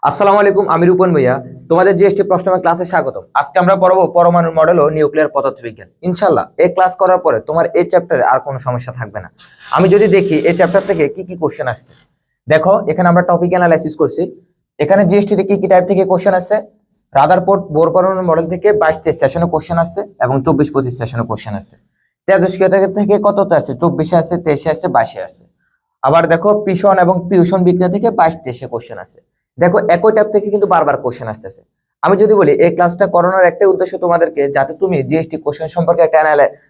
আসসালামু আলাইকুম, আমি রূপন ভাইয়া। তোমাদের জিএসটি প্রশ্নময় ক্লাসে স্বাগতম। আজকে আমরা পড়াবো পরমাণু মডেল ও নিউক্লিয়ার পদার্থবিজ্ঞান। ইনশাআল্লাহ এই ক্লাস করার পরে তোমার এই চ্যাপ্টারে আর কোনো সমস্যা থাকবে না। আমি যদি দেখি এই চ্যাপ্টার থেকে কি কি কোশ্চেন আসছে, দেখো এখানে আমরা টপিক অ্যানালাইসিস করছি। এখানে জিএসটি তে কি কি টাইপ থেকে কোশ্চেন আসছে, রাদারফোর্ড বোর পরমাণু মডেল থেকে 22-23 সেশনে কোশ্চেন আসছে এবং 24-25 সেশনে কোশ্চেন আসছে। তেজস্ক্রিয় থেকে কততে আসছে, 24-এ আসছে, 23-এ আসছে, 22-এ আসছে। আবার দেখো পিশন এবং ফিউশন বিক্রিয়া থেকে 22-23-এ কোশ্চেন আছে। দেখো একই টাইপ থেকে কিন্তু বারবার কোশ্চেন আসতেছে। আমি যদি বলি এই ক্লাসটা করানোর একটাই উদ্দেশ্য তোমাদেরকে, যাতে তুমি জিএসটি কোশ্চেন সম্পর্কে একটা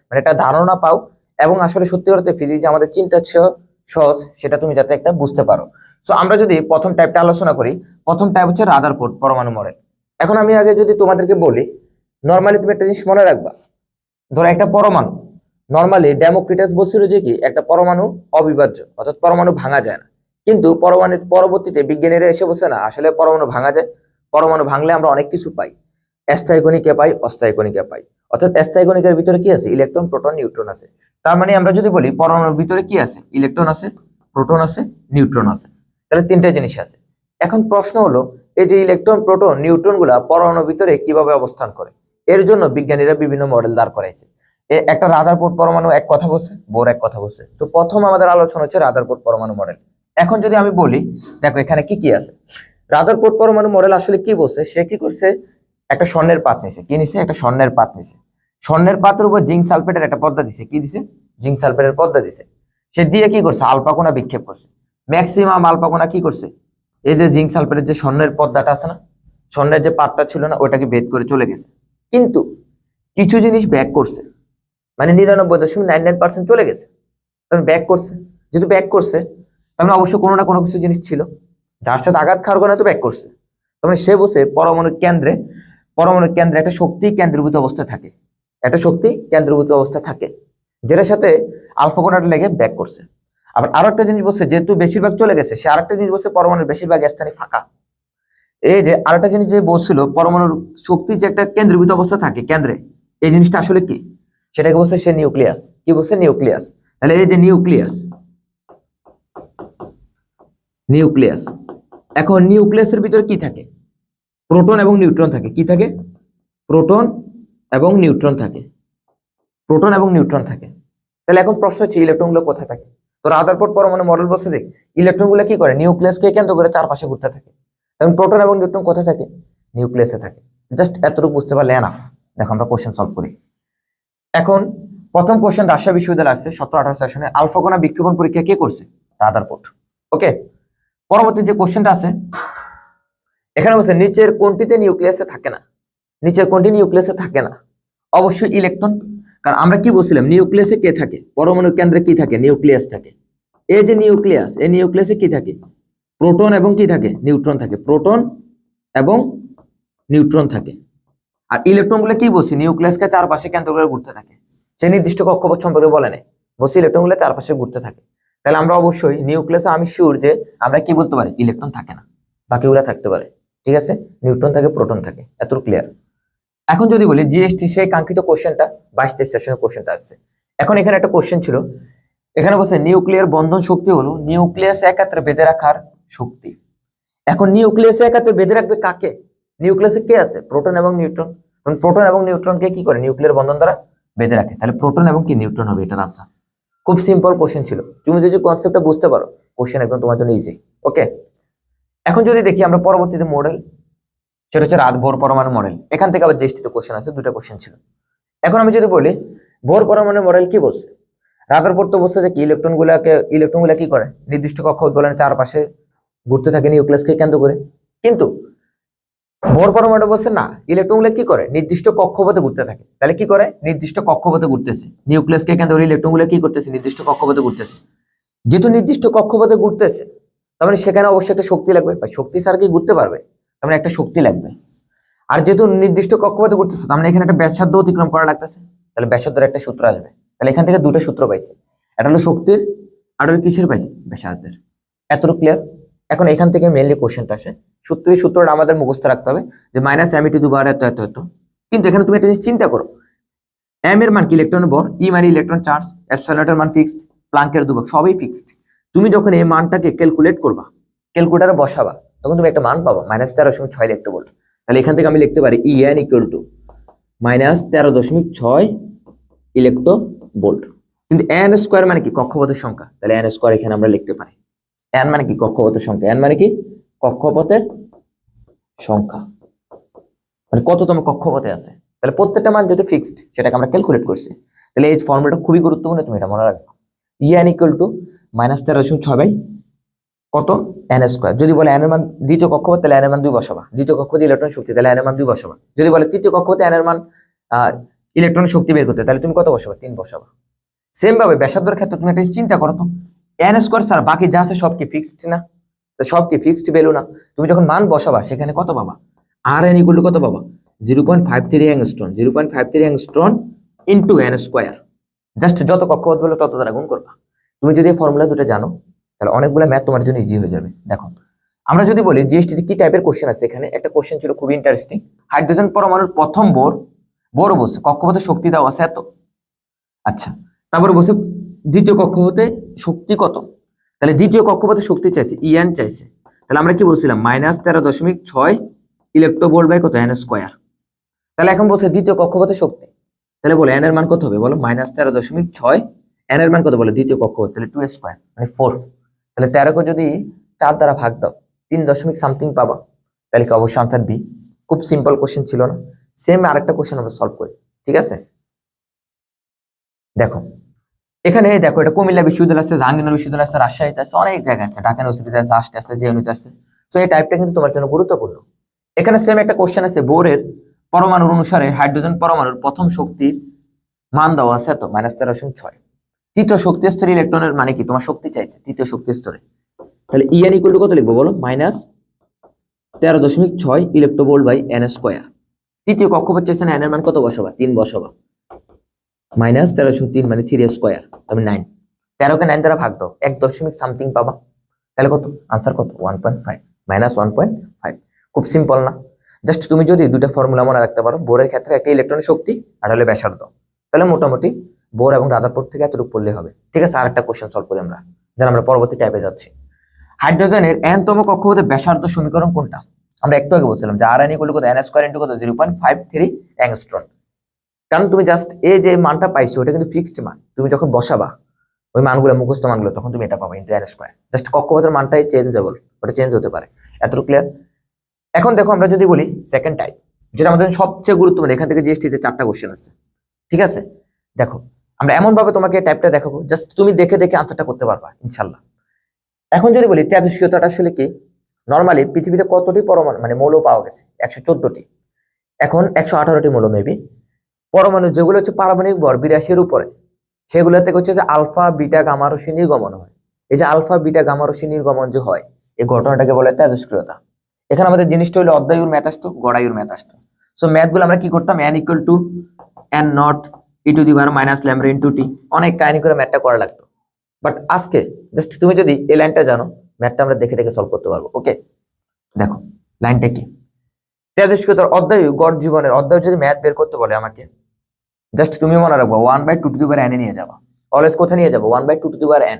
মানে একটা ধারণা পাও এবং আসলে সত্যি করতে ফিজিক্স যে আমাদের চিন্তা সহজ সেটা তুমি যাতে একটা বুঝতে পারো। সো আমরা যদি প্রথম টাইপটা আলোচনা করি, প্রথম টাইপ হচ্ছে রাদারফোর্ড পরমাণু মডেল। এখন আমি আগে যদি তোমাদেরকে বলি, নর্মালি তুমি একটা জিনিস মনে রাখবা, ধরো একটা পরমাণু, নর্মালি ডেমোক্রিটাস বলছিল যে কি একটা পরমাণু অবিভাজ্য, অর্থাৎ পরমাণু ভাঙা যায় না। কিন্তু পরমাণু পরবর্তীতে বিজ্ঞানীরা এসে বলছে না, আসলে পরমাণু ভাঙা যায়। পরমাণু ভাঙলে আমরা অনেক কিছু পাই, অস্থায়ী কণিকা পাই, অস্থায়ী কণিকা পাই। অর্থাৎ অস্থায়ী কণিকার ভিতরে কি আছে, ইলেকট্রন, প্রোটন, নিউট্রন আছে। তার মানে আমরা যদি বলি পরমাণুর ভিতরে কি আছে, ইলেকট্রন আছে, প্রোটন আছে, নিউট্রন আছে। তাহলে তিনটা জিনিস আছে। এখন প্রশ্ন হলো, এই যে ইলেকট্রন, প্রোটন, নিউট্রন গুলা পরমাণুর ভিতরে কিভাবে অবস্থান করে। এর জন্য বিজ্ঞানীরা বিভিন্ন মডেল দাঁড় করাইছে। একটা রাদারফোর্ড পরমাণু এক কথা বলছে, বোর এক কথা বলছে। তো প্রথম আমাদের আলোচনা হচ্ছে রাদারফোর্ড পরমাণু মডেল। এখন যদি আমি বলি, দেখো এখানে কি কি আছে। রাদারফোর্ড পরমাণু মডেল আসলে কি বলছে, সে কি করছে, একটা স্বর্ণের পাত নিছে। কি নিছে, একটা স্বর্ণের পাত নিছে। স্বর্ণের পাতের উপর জিঙ্ক সালফেটের একটা পর্দা দিছে। কি দিছে, জিঙ্ক সালফেটের পর্দা দিছে। সে দিয়ে কি করছে, আলফা বিক্ষেপ করছে। ম্যাক্সিমাম আলফা কি করছে, এই যে জিঙ্ক সালফেটের যে স্বর্ণের পর্দাটা আছে না, স্বর্ণের যে পাতটা ছিল না, ওটাকে ভেদ করে চলে গেছে। কিন্তু কিছু জিনিস ব্যাক করছে, মানে 99.99% চলে গেছে। তখন ব্যাক করছে, যেহেতু ব্যাক করছে তাহলে অবশ্যই কোনো না কোনো কিছু জিনিস ছিল যার সাথে আঘাত খাওয়ার কারণে তো ব্যাক করছে। তখন সে বসে পরমাণুর কেন্দ্রে একটা শক্তি কেন্দ্রীভূত অবস্থায় থাকে, একটা শক্তি কেন্দ্রীভূত অবস্থায় থাকে, যেটার সাথে আলফা কোণাটা লেগে ব্যাক করছে। আবার আরো একটা জিনিস বলছে, যেহেতু বেশিরভাগ চলে গেছে, সে আরেকটা জিনিস বলছে পরমাণুর বেশিরভাগ স্থানে ফাঁকা। এই যে আরেকটা জিনিস যে বলছিল, পরমাণুর শক্তি যে একটা কেন্দ্রীভূত অবস্থা থাকে কেন্দ্রে, এই জিনিসটা আসলে কি, সেটাকে বলছে সে নিউক্লিয়াস। কি বলছে, নিউক্লিয়াস। তাহলে এই যে নিউক্লিয়াস, নিউক্লিয়াস। এখন নিউক্লিয়াসের ভিতরে কি থাকে, প্রোটন এবং নিউট্রন থাকে। কি থাকে, প্রোটন এবং নিউট্রন থাকে, প্রোটন এবং নিউট্রন থাকে। তাহলে এখন প্রশ্ন হচ্ছে ইলেকট্রন গুলো কোথায় থাকে। তো রাদারফোর্ড পরমাণু মডেল বলছে যে ইলেকট্রন গুলো কি করে, নিউক্লিয়াসকে কেন্দ্র করে চারপাশে ঘুরতে থাকে। এখন প্রোটন এবং নিউট্রন কোথায় থাকে, নিউক্লিয়াসে থাকে। জাস্ট এতটুকু বুঝতে পারলে এনাফ। দেখো আমরা কোশ্চেন সলভ করি। এখন প্রথম কোশ্চেন রাজশাহী বিশ্ববিদ্যালয় আসছে 17-18 সেশনে, আলফা কণা বিক্ষেপণ পরীক্ষা কে করছে, রাদারফোর্ড। ওকে, পরবর্তী যে কোশ্চেনটা আছে এখানে বলছে নিচের কোনটিতে নিউক্লিয়াসে থাকে না, নিচের কোনটি নিউক্লিয়াসে থাকে না। অবশ্যই ইলেকট্রন, কারণ আমরা কি বলছিলাম, নিউক্লিয়াসে কে থাকে, পরমাণু কেন্দ্রে কি থাকে, নিউক্লিয়াস থাকে। এই যে নিউক্লিয়াস, এই নিউক্লিয়াসে কি থাকে, প্রোটন এবং কি থাকে, নিউট্রন থাকে, প্রোটন এবং নিউট্রন থাকে। আর ইলেকট্রন গুলো কি বলছি, নিউক্লিয়াসকে চারপাশে কেন্দ্র করে ঘুরতে থাকে। সে নির্দিষ্ট কক্ষপথ সম্পর্কে বলে নেই, বলছি ইলেকট্রন গুলো চারপাশে ঘুরতে থাকে। তাহলে আমরা অবশ্যই নিউক্লিয়াসে আমি শিওর যে আমরা কি বলতে পারি, ইলেকট্রন থাকে না, বাকিগুলো থাকতে পারে। ঠিক আছে, নিউট্রন থাকে, প্রোটন থাকে, এত ক্লিয়ার। এখন যদি বলি জিএসটি সেই কাঙ্ক্ষিত কোশ্চেনটা 22-23 সেশনের কোশ্চেনটা আসছে। এখন এখানে একটা কোশ্চেন ছিল, এখানে বলছে নিউক্লিয়ার বন্ধন শক্তি হলো নিউক্লিয়াস একাত্রে বেঁধে রাখার শক্তি। এখন নিউক্লিয়াসে একাত্রে বেঁধে রাখবে কাকে, নিউক্লিয়াসে কে আছে, প্রোটন এবং নিউট্রন। প্রোটন এবং নিউট্রনকে কি করে, নিউক্লিয়ার বন্ধন দ্বারা বেঁধে রাখে। তাহলে প্রোটন এবং কি নিউট্রন হবে এটার আনসার। খুব সিম্পল কোশ্চেন ছিল, তুমি যদি কনসেপ্টটা বুঝতে পারো কোশ্চেন একদম তোমার জন্য ইজি। ওকে, এখন যদি দেখি আমরা পরবর্তীতে মডেল, সেটা হচ্ছে বোর পরমাণু মডেল। এখান থেকে আবার জিএসটিতে কোশ্চেন আছে, দুটো কোশ্চেন ছিল। এখন আমি যদি বলি বোর পরমাণু মডেল কি বলছে, রাদারফোর্ড তো বলছে যে কি ইলেকট্রন গুলা কি করে, নির্দিষ্ট কক্ষপথ বলেন চারপাশে ঘুরতে থাকে নিউক্লিয়াসকে কেন্দ্র করে। কিন্তু বোর পরমাণু বলছে না, ইলেকট্রন গুলো কি করে, নির্দিষ্ট কক্ষপথে ঘুরতে থাকে। তাহলে কি করে, নির্দিষ্ট কক্ষপথে ঘুরতেছে, নিউক্লিয়াসকে কেন্দ্র করে ইলেকট্রন গুলো কি করতেছে, নির্দিষ্ট কক্ষপথে ঘুরতেছে। যেহেতু নির্দিষ্ট কক্ষপথে ঘুরতেছে, তার মানে সেখানে অবশ্যই একটা শক্তি লাগবে, বা শক্তি ছাড়া কি ঘুরতে পারবে, তার মানে একটা শক্তি লাগবে। আর যেহেতু নির্দিষ্ট কক্ষপথে ঘুরতেছে, তার মানে এখানে একটা ব্যাসার্ধ অতিক্রম করা লাগতেছে। তাহলে ব্যাসার্ধের একটা সূত্র আসবে। তাহলে এখান থেকে দুটো সূত্র পাইছি, একটা হলো শক্তির, আর হলো কিসের পাইছি, ব্যাসার্ধের। এতটুকু ক্লিয়ার। এখন এখান থেকে মেইনলি কোশ্চেনটা আসে, সূত্রটা আমাদের মুখস্থ রাখতে হবে যে মাইনাস এম টু দি পাওয়ার এত এত এত। কিন্তু এখানে তুমি একটা জিনিস চিন্তা করো, এম এর মান কি, ইলেকট্রনের ভর, ই মানে ইলেকট্রন চার্জ, এপসিলনের মান ফিক্সড, প্লাঙ্কের ধ্রুবক সবই ফিক্সড। তুমি যখন এই মানটাকে ক্যালকুলেট করবা, ক্যালকুলেটরে বসাবা, তখন তুমি একটা মান পাবো -13.6 ইলেকট্রোভোল্ট। তাহলে এখান থেকে আমি লিখতে পারি En ইকুয়াল টু -13.6 ইলেকট্রোভোল্ট। কিন্তু n স্কয়ার মানে কি? কক্ষপথের সংখ্যা। তাহলে n স্কয়ার এখানে আমরা লিখতে পারি। n মানে কি? কক্ষপথের সংখ্যা। n মানে কি? কক্ষপথের সংখ্যা, মানে কততম কক্ষপথে আছে। তাহলে প্রত্যেকটা মান যেহেতু ফিক্সড, সেটাকে আমরা ক্যালকুলেট করছি। তাহলে এই ফর্মুলাটা খুবই গুরুত্বপূর্ণ, তুমি এটা মনে রাখবে। En ইকুয়াল টু -13.6 বাই কত? n square. যদি বলে n এর মান দ্বিতীয় কক্ষপথ, তাহলে n এর মান 2 বসাবা। দ্বিতীয় কক্ষপথে ইলেকট্রন শক্তি, তাহলে n এর মান 2 বসাবা। যদি বলে তৃতীয় কক্ষপথে n এর মান ইলেকট্রন শক্তি বের করতে, তাহলে তুমি কত বসাবা? 3 বসাবা। সেম ভাবে ব্যাসার্ধের ক্ষেত্রে তুমি একটা চিন্তা করো তো, n স্কয়ার ছাড়া বাকি যা আছে সব কি ফিক্সড না? তো সব কি ফিক্সড ভ্যালু না? তুমি যখন মান বসাবা সেখানে কত পাবা? Rn ইকুয়াল টু কত পাবা? 0.53 angstrom. 0.53 angstrom into n square. Just যত কক্ষপথ বলে তত দ্বারা গুণ করবা। তুমি যদি এই ফর্মুলা দুটো জানো, তাহলে অনেকগুলো ম্যাথ তোমার জন্য ইজি হয়ে যাবে। দেখো, আমরা যদি বলি জিএসটি তে কি টাইপের কোশ্চেন আছে, এখানে একটা কোশ্চেন ছিল খুবই ইন্টারেস্টিং। হাইড্রোজেন পরমাণুর প্রথম বোর বসে কক্ষপথে শক্তি দেওয়া আছে এত। আচ্ছা, তারপরে বসে দ্বিতীয় কক্ষপথে শক্তি কত? তাহলে দ্বিতীয় কক্ষপথে শক্তি চাইছে, En চাইছে। তাহলে আমরা কি বলছিলাম? -13.6 ইলেকট্রোভোল্ট বাই কত? n square. তাহলে এখন বলছে দ্বিতীয় কক্ষপথে শক্তি, তাহলে বলো n এর মান কত হবে? বলো -13.6, n এর মান কত বলো? দ্বিতীয় কক্ষপথ, তাহলে 2 স্কয়ার মানে 4। তাহলে 13 কে যদি 4 দ্বারা ভাগ দাও, 3 দশমিক সামথিং পাবা। তাহলে কি অবশ্যই আনসার বি। খুব সিম্পল কোশ্চেন ছিল না? সেম আরেকটা কোশ্চেন আমরা সলভ করি, ঠিক আছে? দেখো, এখানে দেখো, এটা কুমিল্লা বিশ্ববিদ্যালয় আছে, জাহাঙ্গীরনগর বিশ্ববিদ্যালয় আছে, রাজশাহীতে আছে, অনেক জায়গায় আছে, ঢাকা ইউনিভার্সিটিতে আছে, আসতে আছে, জেএনইউতে আছে। সো এই টাইপটা কিন্তু তোমার জন্য গুরুত্বপূর্ণ। এখানে সেম একটা কোশ্চেন আছে, বোরের পরমাণুর অনুসারে হাইড্রোজেন পরমাণুর প্রথম শক্তির মান দেওয়া আছে তো -13.6। তৃতীয় শক্তি স্তরে ইলেকট্রনের মানে কি? তোমার শক্তি চাইছে তৃতীয় শক্তি স্তরে। তাহলে En ইকুয়াল টু কত লিখবো বলো? -13.6 ইলেকট্রোভোল্ট বাই n স্কয়ার। তৃতীয় কক্ষপথ চাইছে না, n এর মান কত বসাবা? 3 বসাবা। -13.3 মানে 3 স্কয়ার, তুমি 9। 13 কে 9 দ্বারা ভাগ দাও, 1 দশমিক সামথিং পাবা। তাহলে কত? আনসার কত? 1.5 -1.5। খুব সিম্পল না? জাস্ট তুমি যদি দুইটা ফর্মুলা মনে রাখতে পারো, বোরের ক্ষেত্রে একটা ইলেকট্রনের শক্তি আর হলে ব্যাসার্ধ, তাহলে মোটামুটি বোর এবং রাদারফোর্ড থেকে এতটুকু পড়লে হবে, ঠিক আছে? আরেকটা কোশ্চেন সলভ করি আমরা, যেন আমরা পরবর্তী টাইপে যাচ্ছি। হাইড্রোজেনের n-তম কক্ষপথে ব্যাসার্ধ সমীকরণ কোনটা? আমরা একটু আগে বলছিলাম যে Rn ইকুয়াল টু কত? n স্কয়ার ইনটু কত? 0.53 অ্যাংস্ট্রম। কারণ তুমি জাস্ট এই যে মানটা পাইছো, ওটা কিন্তু ফিক্সড মান। তুমি যখন বসাবা ওই মানগুলো, মুখস্থ মানগুলো, তখন তুমি এটা পাবা ইনটু n স্কয়ার। জাস্ট কক্ষপথের মানটাই চেঞ্জেবল, ওটা চেঞ্জ হতে পারে। এতটুকু ক্লিয়ার? এখন দেখো, আমরা যদি বলি সেকেন্ড টাইপ, যেটা আমাদের সবচেয়ে গুরুত্বপূর্ণ, এখান থেকে জিএসটি তে 4টা কোশ্চেন আছে, ঠিক আছে? দেখো, আমরা এমন ভাবে তোমাকে টাইপটা দেখাবো, জাস্ট তুমি দেখে দেখে আনসারটা করতে পারবা ইনশাআল্লাহ। এখন যদি বলি তেজস্ক্রিয়তাটা আসলে কি, নরমালি পৃথিবীতে কতটি পরমাণু মানে মৌল পাওয়া গেছে? 114টি। এখন 118টি মৌল মেবি। পরমাণু যেগুলো হচ্ছে পারমাণবিক ভর 82 উপরে, সেগুলো থেকে হচ্ছে যে আলফা বিটা গামা রশ্মি নির্গমন হয়। এই যে আলফা বিটা গামা রশ্মি নির্গমন যে হয়, এই ঘটনাটাকে বলে তেজস্ক্রিয়তা। এখানে আমাদের জিনিসটা হলো অর্ধায়ুর ম্যাথ আসতো, গড়ায়ুর ম্যাথ আসতো। সো ম্যাথ গুলো আমরা কি করতাম? n equal to n not e to the power minus lambda into টি, অনেক কাহিনী করে ম্যাথটা করা লাগতো। বাট আজকে জাস্ট তুমি যদি এই লাইনটা জানো, ম্যাথটা আমরা দেখে দেখে সলভ করতে পারবো। ওকে, দেখো লাইনটা কি? তেজস্ক্রিয়তার অর্ধায়ু গড় জীবনের অর্ধায়ু যদি ম্যাথ বের করতে বলে আমাকে, জাস্ট তুমি মনে রাখবো 1/2 টু দি পাওয়ার n এ নিয়ে যাবা। অলওয়েজ কোথায় নিয়ে যাবো? 1/2 টু দি পাওয়ার n।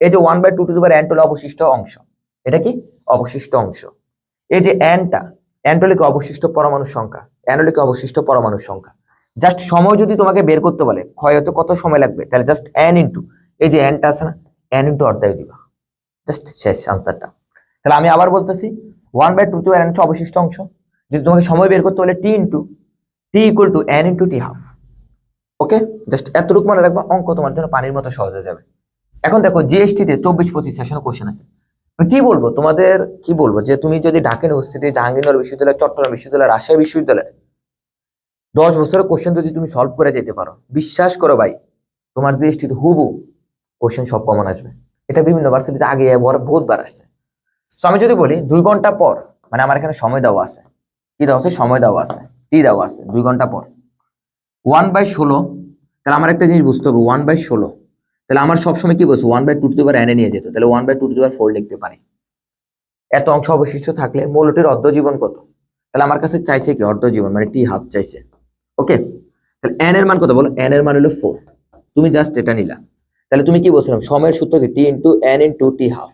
এই যে 1/2 টু দি পাওয়ার n হলো অবশিষ্ট অংশ। এটা কি? অবশিষ্ট অংশ। এই যে n হলো কি? অবশিষ্ট পরমাণুর সংখ্যা। n হলো কি? অবশিষ্ট পরমাণুর সংখ্যা। জাস্ট সময় যদি তোমাকে বের করতে বলে ক্ষয় হতে কত সময় লাগবে, তাহলে জাস্ট n ইনটু এই যে n টা আছে না, n ইনটু অর্ধায়ু দিবা, জাস্ট শেষ আনসারটা। তাহলে আমি আবার বলতেছি, 1/2 টু দি পাওয়ার n হচ্ছে অবশিষ্ট অংশ। যদি তোমাকে সময় বের করতে বলে t into t equal to n into t half. Okay, just এতটুকু মনে রাখবা, অঙ্ক তোমার জন্য পানির মতো সহজ হয়ে যাবে। এখন দেখো, জিএসটি তে 24-25 সেশনে কোশ্চেন আছে। কি বলবো তোমাদের, কি বলবো, যে তুমি যদি ঢাকা ইউনিভার্সিটি, জাহাঙ্গীরনগর বিশ্ববিদ্যালয়, চট্টগ্রাম বিশ্ববিদ্যালয়, রাজশাহী বিশ্ববিদ্যালয় 10 বছরের কোশ্চেন যদি তুমি সলভ করে যেতে পারো, বিশ্বাস করো ভাই, তোমার জিএসটি তে হুবহু কোশ্চেন সব কমন আসবে। এটা বিভিন্ন ভার্সিটিতে আগে বহুতবার আসছে। তো আমি যদি বলি 2 ঘন্টা পর, মানে আমার এখানে সময় দেওয়া আছে, কি দেওয়া আছে? সময় দেওয়া আছে, টি দেওয়া আছে 2 ঘন্টা পর 1/16। তাহলে আমার একটা জিনিস বুঝতে হবে, 1/16, তাহলে আমার সবসময় কি বলছো? 1/2 টু দি পাওয়ার n এ নিয়ে যেত, তাহলে 1/2 টু দি পাওয়ার 4 লিখতে পারি। এত অংশ অবশিষ্ট থাকলে মৌলটির অর্ধ জীবন কত? তাহলে আমার কাছে চাইছে কি? অর্ধ জীবন মানে টি হাফ চাইছে। ওকে, তাহলে n এর মান কত বলো? n এর মান হলো 4। তুমি জাস্ট এটা নিলা। তাহলে তুমি কি বলছিলাম? সময়ের সূত্র কি? T into n into T half.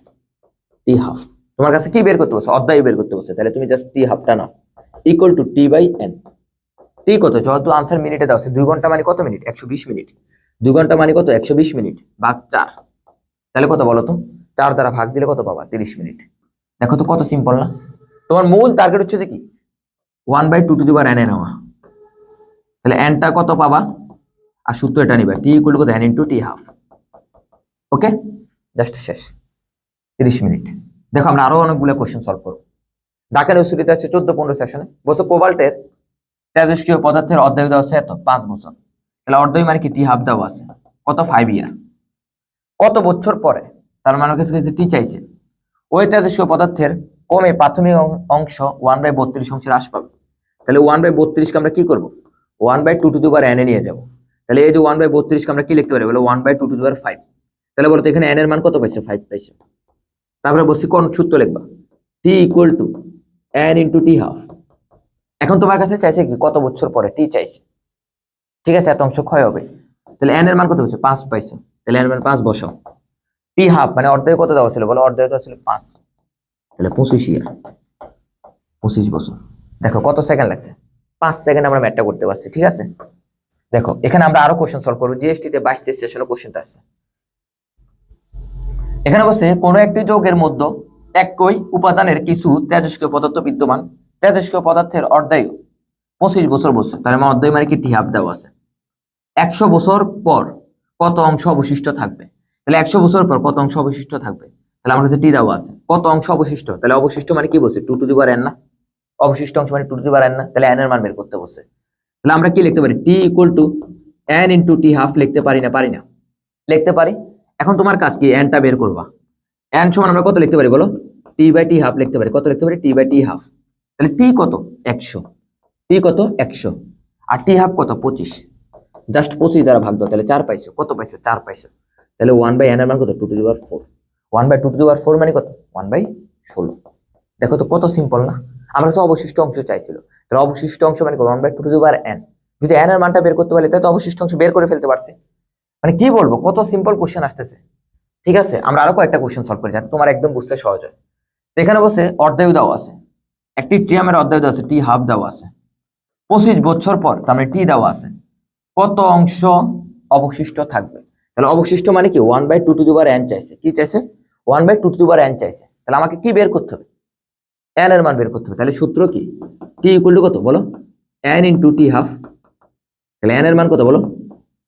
তোমার কাছে কি বের করতে বলছে? অর্ধায়ু বের করতে বলছে। তাহলে তুমি জাস্ট টি হাফটা নাও, equal to T by N. T কত? যেহেতু আনসার মিনিটে দেওয়া আছে, 2 ঘন্টা মানে কত মিনিট? 120 মিনিট। 2 ঘন্টা মানে কত? 120 মিনিট ভাগ 4, তাহলে কত বলো তো? 4 দ্বারা ভাগ দিলে কত পাবা? 30 মিনিট। দেখো তো কত সিম্পল না? তোমার মূল টার্গেট হচ্ছে যে কি? 1/2 n এ নেওয়া। তাহলে এনটা কত পাবা? আর সূত্র এটা নিবা, T equal to n into T half. Okay, just শেষ 30 মিনিট। দেখো আমরা আরো অনেকগুলো কোশ্চেন সলভ করব। ঢাকা ইউনিভার্সিটিতে আছে 14-15 সেশনে। বলছে কোবাল্টের তেজস্ক্রিয় পদার্থের অর্ধায়ু দেওয়া আছে এত 5 বছর। তাহলে অর্ধায়ু মানে কি? টি হাফ দেওয়া আছে কত? 5 ইয়ার। কত বছর পরে? তার মানে কাছে টি চাইছে। ওই তেজস্ক্রিয় পদার্থের কমে প্রাথমিক অংশ 1/32 অংশের হ্রাস পাবে। তাহলে 1/32 কে আমরা কি করব? 1/2 n এ নিয়ে যাব। তাহলে এই যে 1/32 কে আমরা কি লিখতে পারি বলো? 1/2 তাহলে বলো তো এখানে n এর মান কত পাইছো? 5 পাইছো। তারপরে বলছি কোন সূত্র লিখবা? T equal to n into T half. এখন তোমার কাছে চাইছে কি? কত বছর পরে টি চাইছে, ঠিক আছে? এত অংশ ক্ষয় হবে। তাহলে n এর মান কত হচ্ছে? 5 পাইছো। তাহলে n এর মান 5 বসাও। টি হাফ মানে অর্ধায়ু কত দেওয়া ছিল বলো? অর্ধায়ু দেওয়া ছিল 5, তাহলে 25 ইয়ার, 25 বছর। দেখো কত সেকেন্ড লাগছে? 5 সেকেন্ড আমরা ম্যাথটা করতে পারছি, ঠিক আছে? দেখো এখানে আমরা আরো কোশ্চেন সলভ করব। জিএসটি তে 22 সেশনে কোশ্চেনটা আছে। এখানে বলছে কোন একটি যৌগের মধ্যে একই উপাদানের কিছু তেজস্ক্রিয় পদার্থ বিদ্যমান। তেজস্ক্রিয় পদার্থের অর্ধায়ু 25 বছর বলছে। তাহলে আমার অর্ধায়ু মানে কি? টি হাফ দেওয়া আছে। 100 বছর পর কত অংশ অবশিষ্ট থাকবে? তাহলে 100 বছর পর কত অংশ অবশিষ্ট থাকবে? তাহলে আমার কাছে টি দেওয়া আছে। কত অংশ অবশিষ্ট? তাহলে অবশিষ্ট মানে কি বলছে? 2n না? অবশিষ্ট অংশ মানে 2n না? তাহলে n এর মান বের করতে বলছে। তাহলে আমরা কি লিখতে পারি? T equal to n into T half লিখতে পারি না? পারি না? লিখতে পারি। এখন তোমার কাজ কি? n টা বের করবা। n সমান আমরা কত লিখতে পারি বলো? টি বাই টি হাফ লিখতে পারি। কত লিখতে পারি? টি বাই টি হাফ। তাহলে টি কত? 100। টি কত? 100। আর টি হাফ কত? 25। জাস্ট 25 দ্বারা ভাগ দাও, তাহলে 4 পাইছো। কত পাইছো? 4 পাইছো। তাহলে 1/n এর মান কত? 2^4। 1/2^4 মানে কত? 1/16। দেখো তো কত সিম্পল না? আমরা কাছে অবশিষ্ট অংশ চাইছিল। তাহলে অবশিষ্ট অংশ মানে 1/2n। যদি n এর মানটা বের করতে পারি তাহলে তো অবশিষ্ট অংশ বের করে ফেলতে পারছি। মানে কি বলবো, কত সিম্পল কোশ্চেন আসতেছে। ঠিক আছে, আমরা আরো কয়েকটা কোশ্চেন সলভ করি যাতে তোমার একদম বুঝতে সহজ হয়। তো এখানে বলছে অর্ধায়ু দেওয়া আছে, একটি ট্রিয়ামের অর্ধায়ু দেওয়া আছে, টি হাফ দেওয়া আছে। 25 বছর পর তার মানে টি দেওয়া আছে, কত অংশ অবশিষ্ট থাকবে? তাহলে অবশিষ্ট মানে কি? 1/2n চাইছে। কি চাইছে? 1/2n চাইছে। তাহলে আমাকে কি বের করতে হবে? n এর মান বের করতে হবে। তাহলে সূত্র কি? টি ইকুয়াল টু কত বলো? n into T half. তাহলে n এর মান কত বলো?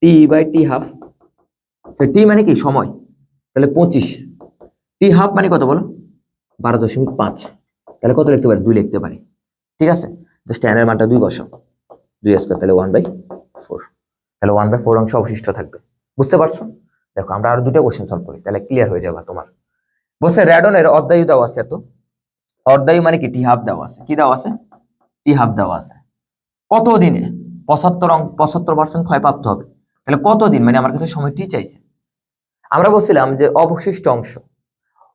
টি বাই টি হাফ। টি মানে কি? সময়। তাহলে 25। টি হাফ মানে কত বলো? 12.5। তাহলে কত লিখতে পারি? 2 লিখতে পারি। ঠিক আছে, জাস্ট n এর মানটা 2 বসাও। 2 স্কয়ার, তাহলে 1/4। তাহলে 1/4 অংশ অবশিষ্ট থাকবে। বুঝতে পারছো? দেখো আমরা আরো দুটো কোশ্চেন সলভ করি, তাহলে ক্লিয়ার হয়ে যাবে তোমার। বলছে র্যাডনের অর্ধায়ু দেওয়া আছে এত। অর্ধায়ু মানে কি? টি হাফ দেওয়া আছে। কি দেওয়া আছে? টি হাফ দেওয়া আছে। কত দিনে 75% ক্ষয়প্রাপ্ত হবে? তাহলে কত দিন মানে আমার কাছে সময় টি চাইছে। আমরা বলছিলাম যে অবশিষ্ট অংশ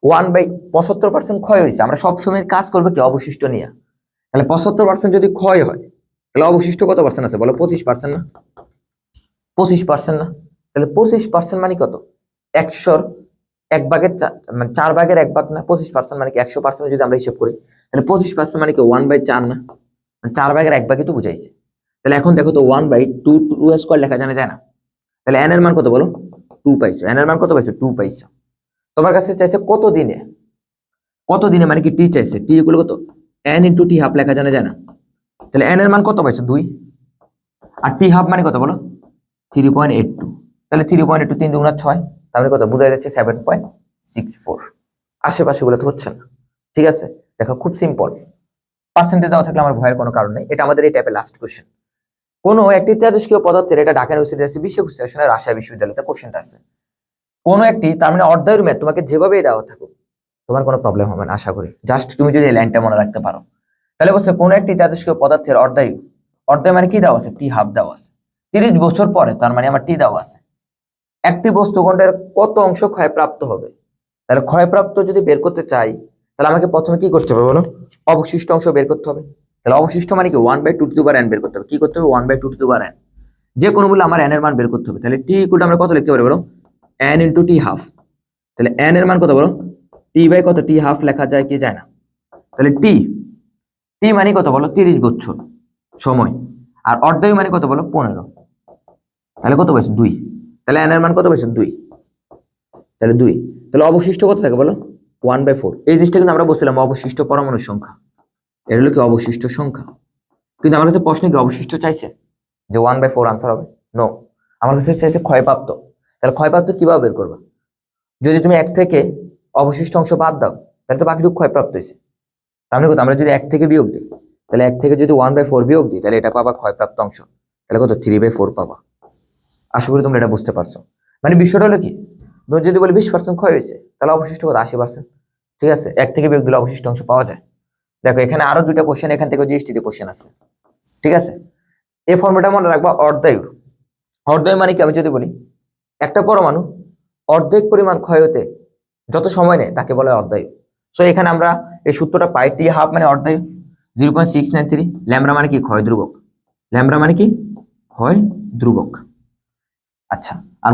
1/75% ক্ষয় হয়েছে। আমরা সবসময় কাজ করবো কি? অবশিষ্ট নিয়ে। তাহলে 75% যদি ক্ষয় হয় তাহলে অবশিষ্ট কত পার্সেন্ট আছে বলো? 25% না? 25% না? তাহলে 25% মানে কত? 100 মানে 4/1 না? 25% মানে কি? 100% যদি আমরা হিসাব করি তাহলে 25% মানে কি? 1/4 না? মানে 4/1 তো বুঝাইছে। তাহলে এখন দেখো তো 1/2 স্কয়ার লেখা জানা যায় না? তাহলে n এর মান কত বলো? 2 পাইছো। n এর মান কত পাইছো? 2 পাইছো। তোমার কাছে চাইছে কত দিনে? কত দিনে মানে কি? টি চাইছে। টি ইকুয়াল কত? n ইনটু টি হাফ লেখা জানা যায় না? তাহলে n এর মান কত পাইছো? 2। আর টি হাফ মানে কত বলো? 3.82। তাহলে 3.82 3 দুগুণা 6, তাহলে কত বোঝা যাচ্ছে? 7.64। আশেপাশে গুলো তো হচ্ছে না। ঠিক আছে, দেখো খুব সিম্পল। পার্সেন্টেজ দেওয়া থাকলে আমার ভয়ের কোনো কারণ নেই। এটা আমাদের এই টাইপের লাস্ট কোশ্চেন। কোন একটি তেজস্ক্রিয় পদার্থের, এটা ঢাকা ইউনিভার্সিটি আছে, বিশেষ সেশনের রাজশাহী বিশ্ববিদ্যালয়তে কোশ্চেনটা আছে। কোন একটি, তার মানে অর্ধায়ুর ম্যাথ তোমাকে যেভাবেই দেওয়া থাকুক তোমার কোনো প্রবলেম হবে না আশা করি, জাস্ট তুমি যদি এই লাইনটা মনে রাখতে পারো। তাহলে বলছে কোন একটি তেজস্ক্রিয় পদার্থের অর্ধায়ু, অর্ধায়ু মানে কি দেওয়া আছে? টি হাফ দেওয়া আছে। 30 বছর পরে, তার মানে আমার টি দেওয়া আছে। একটি বস্তুখণ্ডের কত অংশ ক্ষয়প্রাপ্ত হবে? তাহলে ক্ষয়প্রাপ্ত যদি বের করতে চাই তাহলে আমাকে প্রথমে কি করতে হবে বলো? অবশিষ্ট অংশ বের করতে হবে। তাহলে অবশিষ্ট মানে কি? 1/2n বের করতে হবে। কি করতে হবে? 1/2n। যে কোনো বলে আমার n এর মান বের করতে হবে। তাহলে টি ইকুয়াল আমরা কত লিখতে পারি বলো? n into T half. তাহলে n এর মান কত বলো? টি বাই কত টি হাফ লেখা যায় কি যায় না? তাহলে টি টি মানে কত বলো 30 বছর সময়, আর অর্ধায়ু মানে কত বলো 15, তাহলে কত পাইছো 2, তাহলে এন এর মান কত পাইছো 2, তাহলে 2, তাহলে অবশিষ্ট কত থাকে বলো 1/4। এই জিনিসটা কিন্তু আমরা বলছিলাম অবশিষ্ট পরমাণুর সংখ্যা, এটা হলো কি অবশিষ্ট সংখ্যা। কিন্তু আমার কাছে প্রশ্নে কি অবশিষ্ট চাইছে যে 1/4 আনসার হবে? নো, আমার কাছে চাইছে ক্ষয়প্রাপ্ত। তাহলে ক্ষয়প্রাপ্ত কিভাবে বের করবা? যদি তুমি 1 থেকে অবশিষ্ট অংশ বাদ দাও তাহলে তো বাকিটুকু ক্ষয়প্রাপ্ত হয়েছে। তার মানে কত, আমরা যদি 1 থেকে বিয়োগ দিই তাহলে 1 থেকে যদি 1/4 বিয়োগ দিই তাহলে এটা পাবা ক্ষয়প্রাপ্ত অংশ, তাহলে কত 3/4 পাবা। আশা করি তোমরা এটা বুঝতে পারছো। মানে বিষয়টা হলো কি, তুমি যদি বলি 20% ক্ষয় হয়েছে তাহলে অবশিষ্ট কত 80%, ঠিক আছে? 1 থেকে বিয়োগ দিলে অবশিষ্ট অংশ পাওয়া যায়। দেখো এখানে আরো দুইটা কোশ্চেন এখান থেকে জিএসটি তে কোশ্চেন আছে, ঠিক আছে? এই ফর্মুলাটা মনে রাখবা, অর্ধায়ু। অর্ধায়ু মানে কি, আমি যদি বলি একটা পরমাণু অর্ধেক পরিমাণ ক্ষয় হতে যত সময় নেয় তাকে বলে অর্ধায়ু। সো এখানে আমরা এই সূত্রটা পাই, টি হাফ মানে অর্ধায়ু, 0.693, ল্যামডা মানে কি ক্ষয় ধ্রুবক, ল্যামডা মানে কি ক্ষয় ধ্রুবক। আচ্ছা, আর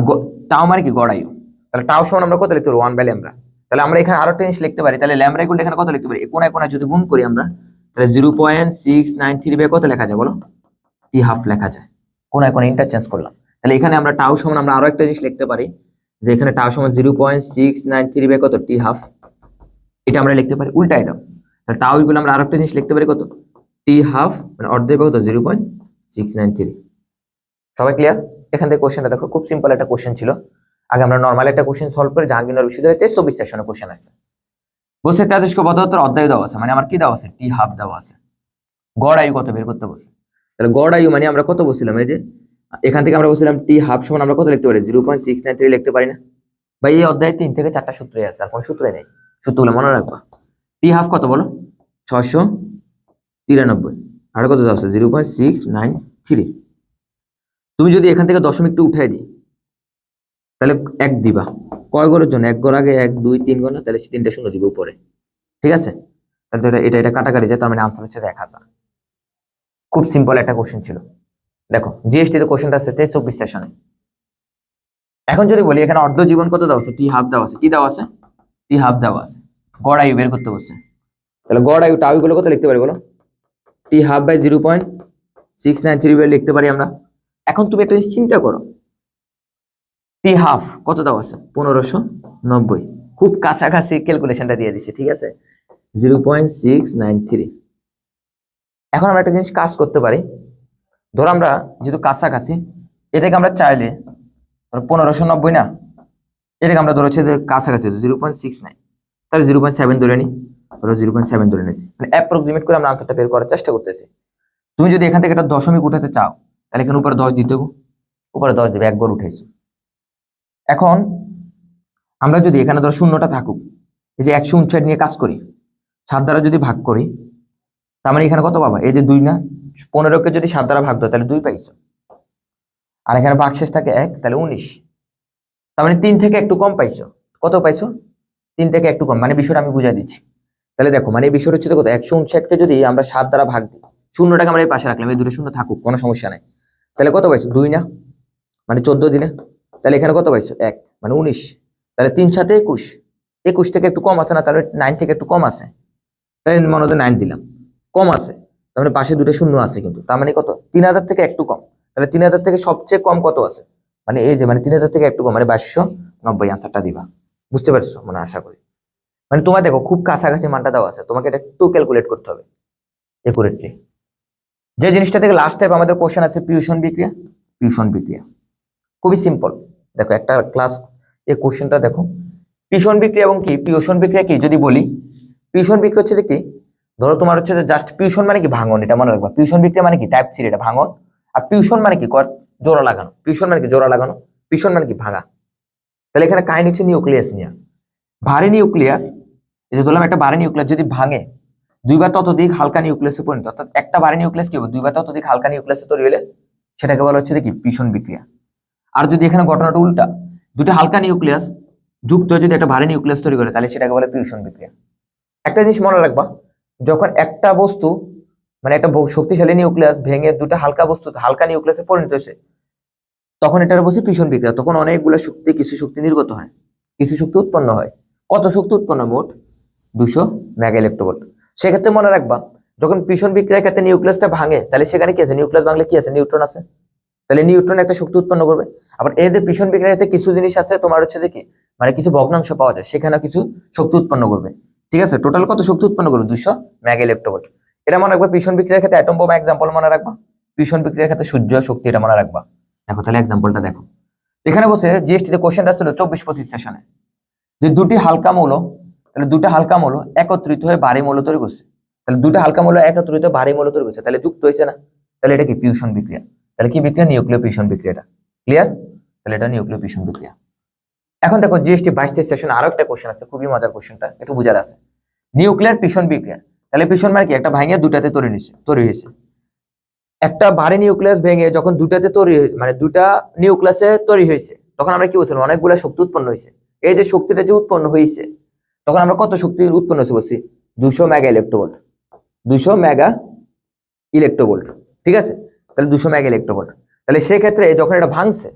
টাও মানে কি গড়ায়ু, তাহলে টাও সমান আমরা কত লিখতে পারি 1/λ। তাহলে আমরা এখানে আরো একটা জিনিস লিখতে পারি, তাহলে ল্যামডা ইকুয়াল এখানে কত লিখতে পারি, কোনায় কোনায় যদি গুণ করি আমরা তাহলে 0.693 বাই কত লেখা যায় বলো, টি হাফ লেখা যায়। কোনায় কোনায় ইন্টারচেঞ্জ করলাম, তাহলে এখানে আমরা টাও সমান আমরা আরো একটা জিনিস লিখতে পারি যে এখানে টাও সমান 0.693 বাই কত টি হাফ, এটা আমরা লিখতে পারি। উল্টাই দাও, তাহলে টাও ইকুয়াল আমরা আরো একটা জিনিস লিখতে পারি কত, টি হাফ মানে অর্ধেক কত 0.693। সবাই ক্লিয়ার? এখান থেকে কোশ্চেনটা দেখো, খুব সিম্পল একটা কোশ্চেন ছিল। আগে আমরা নরমাল একটা কোশ্চেন সলভ করে জাহাঙ্গীরনগর বিশ্ববিদ্যালয়ে 23-24 সেকশনে কোশ্চেন আসছে। বলছে তেজস্ক্র পদার্থের অধ্যায় দেওয়া আছে, মানে আমার কি দেওয়া আছে, টি হাফ দেওয়া আছে। গড় আয়ু কত বের করতে বলছে, তাহলে গড় আয়ু মানে আমরা কত বলছিলাম, এই যে এখান থেকে আমরা বলছিলাম টি হাফ সমান আমরা কত লিখতে পারি 0.693 লিখতে পারি না ভাই? এই অধ্যায়ে 3 থেকে 4টা সূত্রই আছে, আর কোনো সূত্রই নেই। সূত্রগুলো মনে রাখবা। টি হাফ কত বলো 693, আর কত যাচ্ছে 0.693। তুমি যদি এখান থেকে দশমিকটা উঠাই দিই তাহলে 1 দিবা, কয় গড়ের জন্য 1 গড় আগে 1 2 3 গড় না, তাহলে 3টা শূন্য দিব উপরে, ঠিক আছে? তাহলে তো এটা কাটাকাটি যায়, তার মানে আনসার হচ্ছে 1000। খুব সিম্পল একটা কোশ্চেন ছিল। দেখো জিএসটি তে কোশ্চেনটা আছে 23-24 সেশনে। এখন যদি বলি এখানে অর্ধ জীবন কত দেওয়া আছে, টি হাফ দেওয়া আছে, কি দেওয়া আছে, টি হাফ দেওয়া আছে। গড় আয়ু বের করতে বলছে, তাহলে গড় আয়ু টাউ গুলো কত লিখতে পারি বলো, টি হাফ বাই 0.693 বাই লিখতে পারি আমরা। এখন তুমি একটা চিন্তা করো, টি হাফ কত দেওয়া আছে 1590, খুব কাছাকাছি ক্যালকুলেশনটা দিয়ে দিছে, ঠিক আছে? 0.693। এখন আমরা একটা জিনিস কাজ করতে পারি, ধরো আমরা যেহেতু কাছাকাছি, এটাকে আমরা চাইলে 1590 না, এটাকে আমরা ধরো হচ্ছে যে কাছাকাছি 0.69, তাহলে 0.7 ধরে নিই, ধরো 0.7 ধরে নিয়েছি, মানে অ্যাপ্রক্সিমেট করে আমরা আনসারটা বের করার চেষ্টা করতেছি। তুমি যদি এখান থেকে একটা দশমিক উঠাতে চাও তাহলে এখানে উপরে 10 দিতে হবে, উপরে 10 দিবে, একবার উঠেছি। এখন আমরা যদি এখানে ধরো শূন্যটা থাকুক, এই যে 159 নিয়ে কাজ করি, 7 দ্বারা যদি ভাগ করি তার মানে এখানে কত পাবা, এই যে 2 না, 15কে যদি 7 দ্বারা ভাগ দাও তাহলে 2 পাইছো, আর এখানে ভাগশেষ থাকে 1, তাহলে 19, তার মানে 3 থেকে একটু কম পাইছো। কত পাইছো, 3 থেকে একটু কম, মানে বিষয়টা আমি বুঝাই দিচ্ছি। তাহলে দেখো মানে এই বিষয়টা হচ্ছে কত, 159কে যদি আমরা 7 দ্বারা ভাগ দিই, শূন্যটাকে আমরা এই পাশে রাখলাম, এই দুটো শূন্য থাকুক, কোনো সমস্যা নাই, তাহলে কত পাইছো 2 না, মানে 14 দিলে, তাহলে এখানে কত পাইছো 1, মানে 19, তাহলে 3 সাথে 21, 21 থেকে একটু কম আছে না, তাহলে 9 থেকে একটু কম আছে, তাহলে মনে হতো 9 দিলাম, কম আছে, তার মানে পাশে দুটো শূন্য আছে কিন্তু, তার মানে কত 3000 থেকে একটু কম, তাহলে 3000 থেকে সবচেয়ে কম কত আছে, মানে এই যে মানে 3000 থেকে একটু কম, মানে 2290 আনসারটা দিবা। বুঝতে পারছো মানে আশা করি, মানে তোমার দেখো খুব কাছাকাছি মানটা দেওয়া আছে, তোমাকে এটা একটু ক্যালকুলেট করতে হবে একুরেটলি। যে জিনিসটা থেকে লাস্ট টাইপ আমাদের কোশ্চেন আছে ফিউশন বিক্রিয়া, ফিউশন বিক্রিয়া খুবই সিম্পল। দেখো একটা ক্লাস এই কোশ্চেনটা দেখো, ফিউশন বিক্রিয়া এবং কি ফিউশন বিক্রিয়া কি যদি বলি, ফিউশন বিক্রিয়া হচ্ছে যে কি, ধরো তোমার হচ্ছে যে জাস্ট ফিউশন মানে কি ভাঙন, এটা মনে রাখবা। ফিউশন বিক্রিয়া মানে কি টাইপ 3, এটা ভাঙন। আর ফিউশন মানে কি জোড়া লাগানো, ফিউশন মানে কি জোড়া লাগানো, ফিউশন মানে কি ভাঙা। তাহলে এখানে কাহিনী হচ্ছে নিউক্লিয়াস নিয়ে, ভারী নিউক্লিয়াস, এই যে ধরলাম একটা ভারী নিউক্লিয়াস যদি ভাঙে 2 বা ততোধিক হালকা নিউক্লিয়াসে পরিণত, অর্থাৎ একটা ভারী নিউক্লিয়াস কি হবে 2 বা ততোধিক হালকা নিউক্লিয়াসে তৈরি হলে সেটাকে বলা হচ্ছে কি ফিউশন বিক্রিয়া। আর যদি এখানে ঘটনাটা উল্টা, দুটো হালকা নিউক্লিয়াস যুক্ত যদি একটা ভারী নিউক্লিয়াস তৈরি করে তাহলে সেটাকে বলে ফিউশন বিক্রিয়া। একটা জিনিস মনে রাখবা, যখন একটা বস্তু মানে একটা শক্তিশালী নিউক্লিয়াস ভেঙে দুটো হালকা বস্তু হালকা নিউক্লিয়াসে পরিণত হয়েছে, তখন এটার বলছি ফিউশন বিক্রিয়া। তখন অনেকগুলো শক্তি, কিছু শক্তি নির্গত হয়, কিছু শক্তি উৎপন্ন হয়। কত শক্তি উৎপন্ন মোট 200 মেগা ইলেকট্রোভোল্ট। সেক্ষেত্রে মনে রাখবা যখন ফিশন বিক্রিয়ার ক্ষেত্রে নিউক্লিয়াসটা ভাঙে তাহলে সেখানে কি আছে, নিউক্লিয়াস ভাঙলে কি আছে, নিউট্রন আছে। তাহলে নিউট্রন একটা শক্তি উৎপন্ন করবে। আবার এই যে ফিশন বিক্রিয়ার ক্ষেত্রে কিছু জিনিস আছে তোমার হচ্ছে যে কি, মানে কিছু ভগ্নাংশ পাওয়া যায়, সেখানে কিছু শক্তি উৎপন্ন করবে। ঠিক আছে, টোটাল কত শক্তি উৎপন্ন করবে, 200 মেগা ইলেকট্রোভোল্ট। এটা মনে রাখবা। ফিশন বিক্রিয়ার ক্ষেত্রে অ্যাটম বোমা এক্সাম্পল মনে রাখবা। ফিশন বিক্রিয়ার ক্ষেত্রে সূর্য শক্তি, এটা মনে রাখবা। দেখো তাহলে এক্সাম্পলটা দেখো। এখানে বসে জিএসটি তে কোশ্চেনটা ছিল 24-25 সেশনে, যে দুটি হালকা মৌল, তাহলে দুটো হালকা মৌল একত্রিত হয়ে ভারী মৌল তৈরি করছে। তাহলে দুটো হালকা মৌল একত্রিত হয়ে ভারী মৌল তৈরি করছে, তাহলে যুক্ত হয়েছে না? তাহলে এটা কি, ফিউশন বিক্রিয়া। তাহলে কি বিক্রিয়া, নিউক্লিয় ফিউশন বিক্রিয়াটা। ক্লিয়ার? তাহলে এটা নিউক্লিয় ফিউশন বিক্রিয়া। এখন দেখো জিএসটি 22 সেশনে আরো একটা কোশ্চেন আছে, খুবই মজার কোশ্চেনটা, একটু বুঝার আছে। নিউক্লিয়ার ফিউশন বিক্রিয়া, তাহলে ফিউশন মানে কি, একটা ভাঙিয়ে দুটাতে তৈরি হয়েছে। একটা ভারী নিউক্লিয়াস ভেঙে যখন দুটাতে তৈরি হয়েছে, মানে দুটা নিউক্লিয়াসে তৈরি হয়েছে, তখন আমরা কি বলছিলাম, অনেকগুলো শক্তি উৎপন্ন হয়েছে। এই যে শক্তিটা যে উৎপন্ন হয়েছে, তখন আমরা কত শক্তি উৎপন্ন হয়েছে বলছি, 200 মেগা ইলেকট্রোভোল্ট। 200 mega electronvolt. ঠিক আছে, তাহলে 200 মেগা ইলেকট্রোভোল্ট। তাহলে সেক্ষেত্রে যখন এটা ভাঙছে,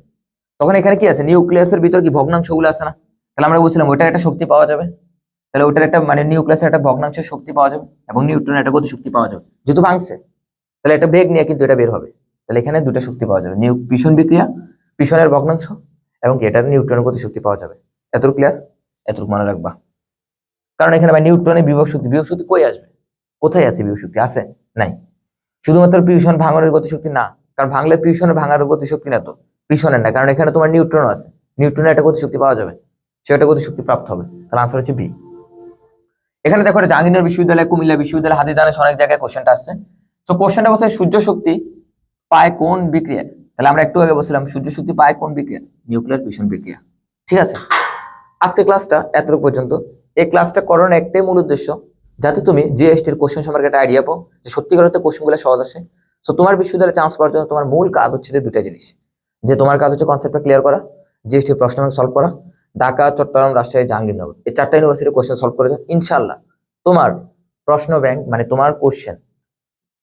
তখন এখানে কি আছে, নিউক্লিয়াসের ভিতর কি ভগ্নাংশগুলো আছে না? তাহলে আমরা বলছিলাম ওইটার একটা শক্তি পাওয়া যাবে। তাহলে ওইটার একটা মানে নিউক্লিয়াসের একটা ভগ্নাংশের শক্তি পাওয়া যাবে, এবং নিউট্রনের একটা গতি শক্তি পাওয়া যাবে। যেহেতু ভাঙছে, তাহলে একটা বেগ নিয়ে কিন্তু এটা বের হবে। তাহলে এখানে দুটো শক্তি পাওয়া যাবে, ফিশন বিক্রিয়া, ফিশনের ভগ্নাংশ, এবং এটার নিউট্রনের গতি শক্তি পাওয়া যাবে। এতটুকু ক্লিয়ার? এতটুকু মনে রাখবা। কারণ এখানে ভাই নিউট্রনের বিভব শক্তি কই আসবে, কোথায় আছে বিভব শক্তি, আছে? নাই। শুধুমাত্র ফিউশন ভাঙনের গতিশক্তি না, কারণ ভাঙলে ফিউশনের ভাঙার গতিশক্তি না, তো ফিউশনের না, কারণ এখানে তোমার নিউট্রন আছে, নিউট্রনের একটা গতিশক্তি পাওয়া যাবে, সেটা গতিশক্তি প্রাপ্ত হবে। তাহলে আনসার হচ্ছে বি। এখানে দেখো জাহাঙ্গীরনগর বিশ্ববিদ্যালয়, কুমিল্লা বিশ্ববিদ্যালয়, হাতিদানে অনেক জায়গায় কোশ্চেনটা আসছে। তো কোশ্চেনটা বলছে সূর্য শক্তি পায় কোন বিক্রিয়া। তাহলে আমরা একটু আগে বলছিলাম সূর্য শক্তি পায় কোন বিক্রিয়া, নিউক্লিয়ার ফিউশন বিক্রিয়া। ঠিক আছে, আজকে ক্লাসটা এতটুকু পর্যন্ত। এই ক্লাসটা করার একটাই মূল উদ্দেশ্য, যাতে তুমি জিএসটি এর কোশ্চেন সম্পর্কে একটা আইডিয়া পাও, যে সত্যিকার অর্থে কোশ্চেনগুলো সহজ আসে। তো তোমার বিশ্ববিদ্যালয়ে চান্স পাওয়ার জন্য তোমার মূল কাজ হচ্ছে যে দুটা জিনিস, যে তোমার কাজ হচ্ছে কনসেপ্টটা ক্লিয়ার করা, জিএসটি প্রশ্ন সলভ করা, ঢাকা, চট্টগ্রাম, রাজশাহী, জাহাঙ্গীরনগর, এই চারটা ইউনিভার্সিটির কোশ্চেন সলভ করে যাও। ইনশাআল্লাহ তোমার প্রশ্ন ব্যাংক, মানে তোমার কোশ্চেন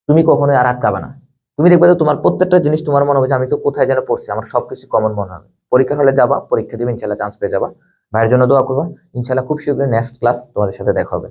তুমি কখনোই আর আটকাবে না। তুমি দেখবে যে তোমার প্রত্যেকটা জিনিস তোমার মনে হবে যে আমি তো কোথায় যেন পড়ছি, আমার সবকিছু কমন মনে হবে। পরীক্ষার হলে যাবা, পরীক্ষা দিবে, ইনশাআল্লাহ চান্স পেয়ে যাবা। ভাইয়ের জন্য দোয়া করবা। ইনশাআল্লাহ খুব শীঘ্রই নেক্সট ক্লাস তোমাদের সাথে দেখা হবে।